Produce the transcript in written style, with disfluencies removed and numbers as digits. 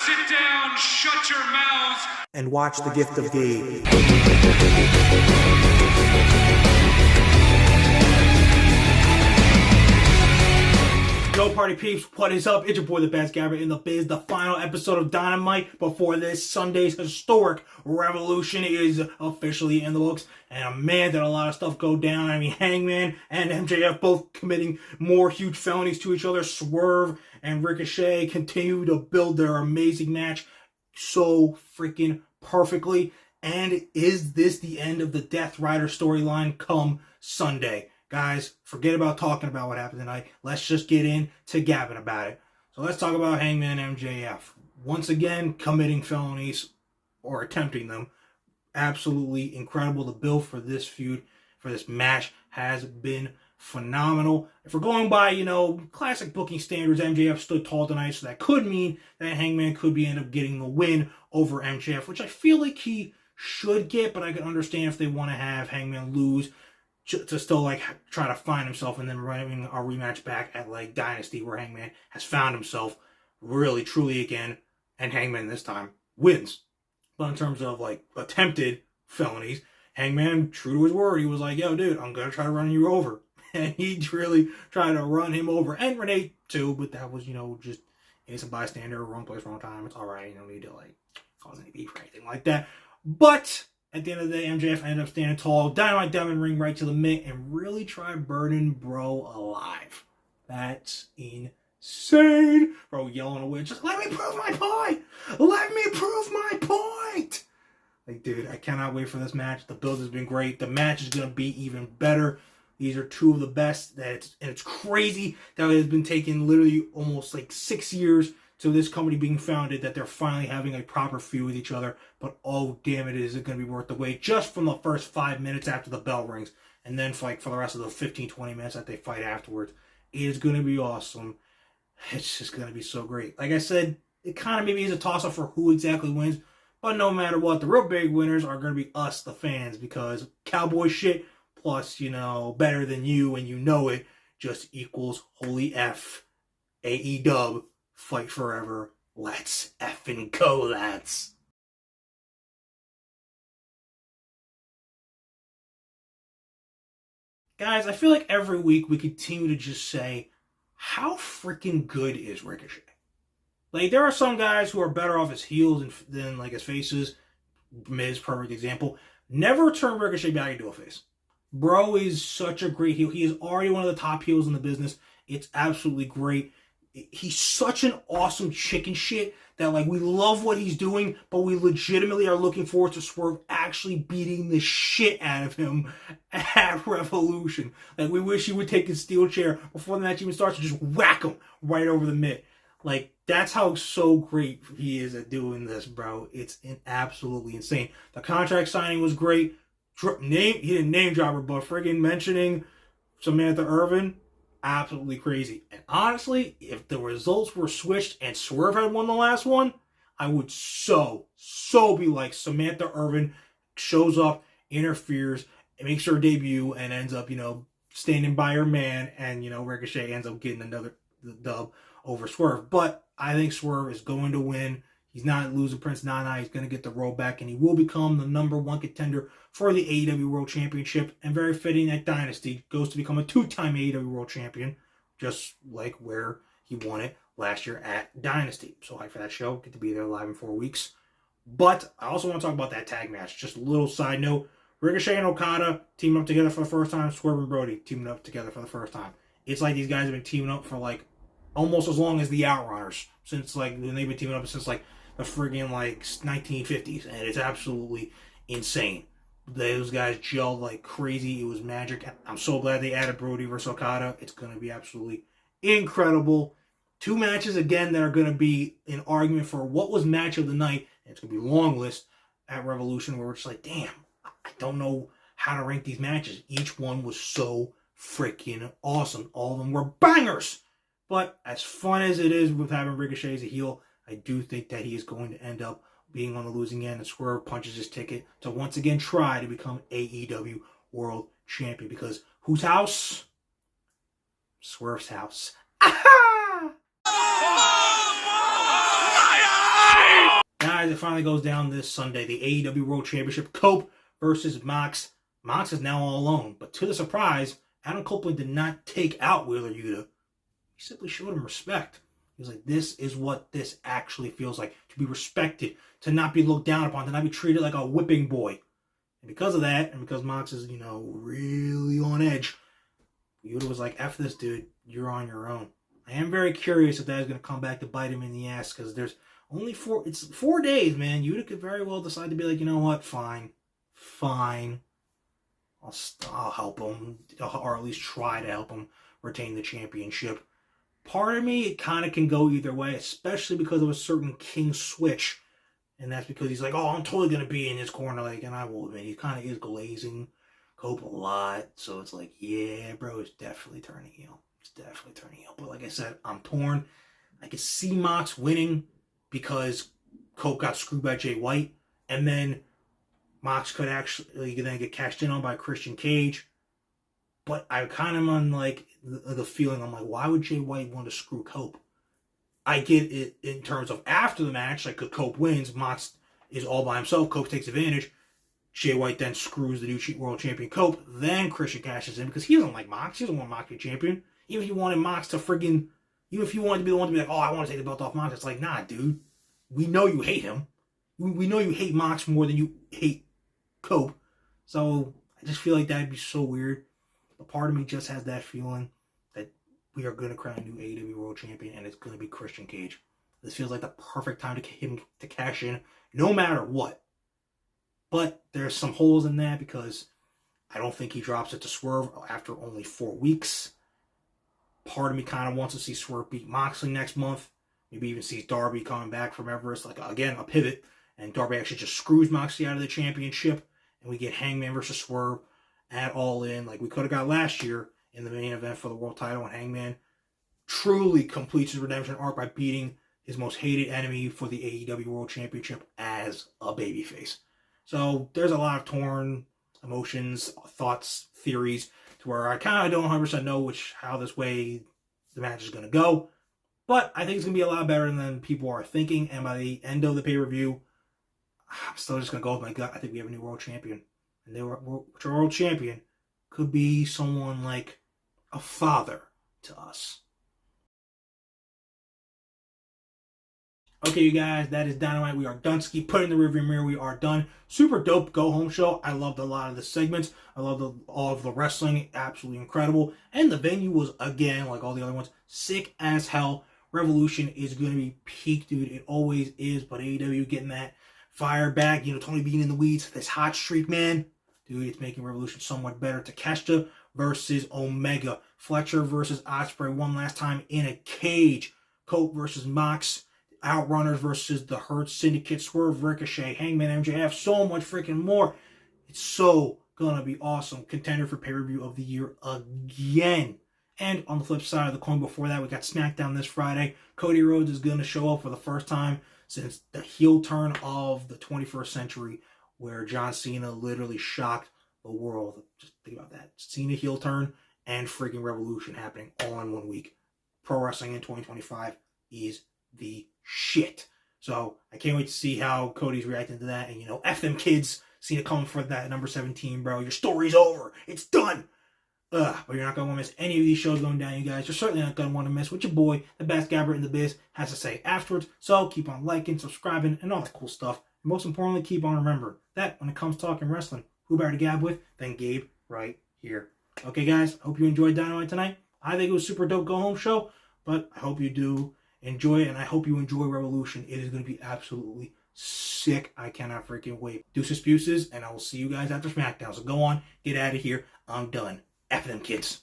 Sit down, shut your mouths, and watch The Gift of Gabe. Yo, party peeps, what is up? It's your boy, the best Gabber in the biz. The final episode of Dynamite before this Sunday's historic revolution is officially in the books. And man, did a lot of stuff go down. I mean, Hangman and MJF both committing more huge felonies to each other. Swerve and Ricochet continue to build their amazing match so freaking perfectly. And is this the end of the Death Rider storyline come Sunday? Guys, forget about talking about what happened tonight. Let's just get into gabbing about it. So let's talk about Hangman and MJF. Once again, committing felonies or attempting them. Absolutely incredible. The build for this feud, for this match, has been phenomenal. If we're going by, classic booking standards, MJF stood tall tonight, so that could mean that Hangman could end up getting the win over MJF, which I feel like he should get, but I can understand if they want to have Hangman lose to still try to find himself and then running a rematch back at Dynasty, where Hangman has found himself really truly again, and Hangman this time wins. But in terms of attempted felonies, Hangman, true to his word, he was like, yo dude, I'm gonna try to run you over. And he really tried to run him over, and Renee too, but that was just innocent bystander, wrong place, wrong time. It's alright, you don't need to cause any beef or anything like that. But at the end of the day, MJF ended up standing tall, Dynamite down in the ring right to the mitt, and really tried burning bro alive. That's insane. Bro yelling away, just let me prove my point! Let me prove my point! Dude, I cannot wait for this match. The build has been great. The match is going to be even better. These are two of the best. And it's crazy that it has been taking literally almost 6 years to this company being founded, that they're finally having a proper feud with each other. But oh damn it, is it going to be worth the wait just from the first 5 minutes after the bell rings, and then for the rest of the 15-20 minutes that they fight afterwards. It is going to be awesome. It's just going to be so great. Like I said, it kind of maybe is a toss-up for who exactly wins, but no matter what, the real big winners are going to be us, the fans, because cowboy shit plus, better than you and you know it just equals holy F, AEW. Fight forever. Let's effing go, lads. Guys, I feel like every week we continue to just say, how freaking good is Ricochet? There are some guys who are better off as heels than as faces. Miz, perfect example. Never turn Ricochet back into a face. Bro is such a great heel. He is already one of the top heels in the business. It's absolutely great. He's such an awesome chicken shit that we love what he's doing, but we legitimately are looking forward to Swerve actually beating the shit out of him at Revolution. We wish he would take his steel chair before the match even starts and just whack him right over the mitt. That's how so great he is at doing this, bro. It's absolutely insane. The contract signing was great. He didn't name drop her, but friggin' mentioning Samantha Irvin, absolutely crazy. And honestly, if the results were switched and Swerve had won the last one, I would so be like, Samantha Irvin shows up, interferes, and makes her debut, and ends up, standing by her man, and, Ricochet ends up getting another dub over Swerve. But I think Swerve is going to win. He's not losing Prince Nana. He's going to get the roll back, and he will become the #1 contender for the AEW World Championship. And very fitting that Dynasty goes to become a 2-time AEW World Champion, just like where he won it last year at Dynasty. So hyped for that show. Get to be there live in 4 weeks. But I also want to talk about that tag match. Just a little side note. Ricochet and Okada teaming up together for the first time. Swerve and Brody teaming up together for the first time. It's like these guys have been teaming up for almost as long as the Outrunners. Since when they've been teaming up since the friggin' 1950s, and it's absolutely insane. Those guys gelled like crazy. It was magic. I'm so glad they added Brody versus Okada. It's going to be absolutely incredible. 2 matches again that are going to be an argument for what was match of the night. And it's going to be a long list at Revolution, where we're just damn, I don't know how to rank these matches. Each one was so freaking awesome. All of them were bangers. But as fun as it is with having Ricochet as a heel, I do think that he is going to end up being on the losing end, and Swerve punches his ticket to once again try to become AEW World Champion. Because whose house? Swerve's house. guys, it finally goes down this Sunday. The AEW World Championship, Cope versus Mox. Mox is now all alone. But to the surprise, Adam Copeland did not take out Wheeler Yuta. He simply showed him respect. He was like, this is what this actually feels like. To be respected. To not be looked down upon. To not be treated like a whipping boy. And because of that, and because Mox is, really on edge, Yuta was like, F this, dude. You're on your own. I am very curious if that is going to come back to bite him in the ass, because there's only 4 days, man. Yuta could very well decide to be like, you know what, fine. I'll help him, or at least try to help him retain the championship. Part of me, it kind of can go either way, especially because of a certain King switch. And that's because he's like, oh, I'm totally going to be in his corner. Like, and I will admit, he kind of is glazing Cope a lot. So it's like, yeah, bro, it's definitely turning heel. But like I said, I'm torn. I could see Mox winning because Cope got screwed by Jay White. And then Mox could actually then get cashed in on by Christian Cage. But I kind of on like the feeling, I'm like, why would Jay White want to screw Cope? I get it in terms of after the match, like Cope wins, Mox is all by himself, Cope takes advantage. Jay White then screws the new world champion Cope. Then Christian cashes in because he doesn't like Mox. He doesn't want Mox to be champion. Even if he wanted Mox to even if you wanted to be the one to be like, oh, I want to take the belt off Mox, it's like, nah, dude. We know you hate him. We know you hate Mox more than you hate Cope. So I just feel like that'd be so weird. But part of me just has that feeling that we are going to crown a new AEW World Champion, and it's going to be Christian Cage. This feels like the perfect time to him to cash in, no matter what. But there's some holes in that because I don't think he drops it to Swerve after only 4 weeks. Part of me kind of wants to see Swerve beat Moxley next month. Maybe even sees Darby coming back from Everest, like, again, a pivot. And Darby actually just screws Moxley out of the championship. And we get Hangman versus Swerve at All In, like we could have got last year in the main event for the world title. And Hangman truly completes his redemption arc by beating his most hated enemy for the AEW World Championship as a babyface. So there's a lot of torn emotions, thoughts, theories, to where I kind of don't 100% know how this way the match is going to go. But I think it's going to be a lot better than people are thinking. And by the end of the pay-per-view, I'm still just going to go with my gut. I think we have a new world champion. And the world champion could be someone like a father to us. Okay, you guys, that is Dynamite. We are done. Put in the rearview mirror. We are done. Super dope go-home show. I loved a lot of the segments. I loved all of the wrestling. Absolutely incredible. And the venue was, again, like all the other ones, sick as hell. Revolution is going to be peak, dude. It always is. But AEW getting that fire back. Tony being in the weeds. This hot streak, man. Dude, it's making Revolution somewhat better. Takeshita versus Omega. Fletcher versus Ospreay one last time in a cage. Cope versus Mox. Outrunners versus the Hurt Syndicate, Swerve, Ricochet, Hangman, MJF, so much freaking more. It's so gonna be awesome. Contender for pay-per-view of the year again. And on the flip side of the coin before that, we got SmackDown this Friday. Cody Rhodes is gonna show up for the first time since the heel turn of the 21st century, where John Cena literally shocked the world. Just think about that. Cena heel turn and freaking Revolution happening all in 1 week. Pro wrestling in 2025 is the shit. So I can't wait to see how Cody's reacting to that. And F them kids. Cena coming for that number 17, bro. Your story's over. It's done. But you're not going to want to miss any of these shows going down, you guys. You're certainly not going to want to miss what your boy, the best gabber in the biz, has to say afterwards. So keep on liking, subscribing, and all that cool stuff. And most importantly, keep on remembering that when it comes to talking wrestling, who better to gab with than Gabe right here. Okay, guys. I hope you enjoyed Dynamite tonight. I think it was a super dope go-home show. But I hope you do enjoy it, and I hope you enjoy Revolution. It is going to be absolutely sick. I cannot freaking wait. Deuces, Buces, and I will see you guys after SmackDown. So go on, get out of here. I'm done. F them kids.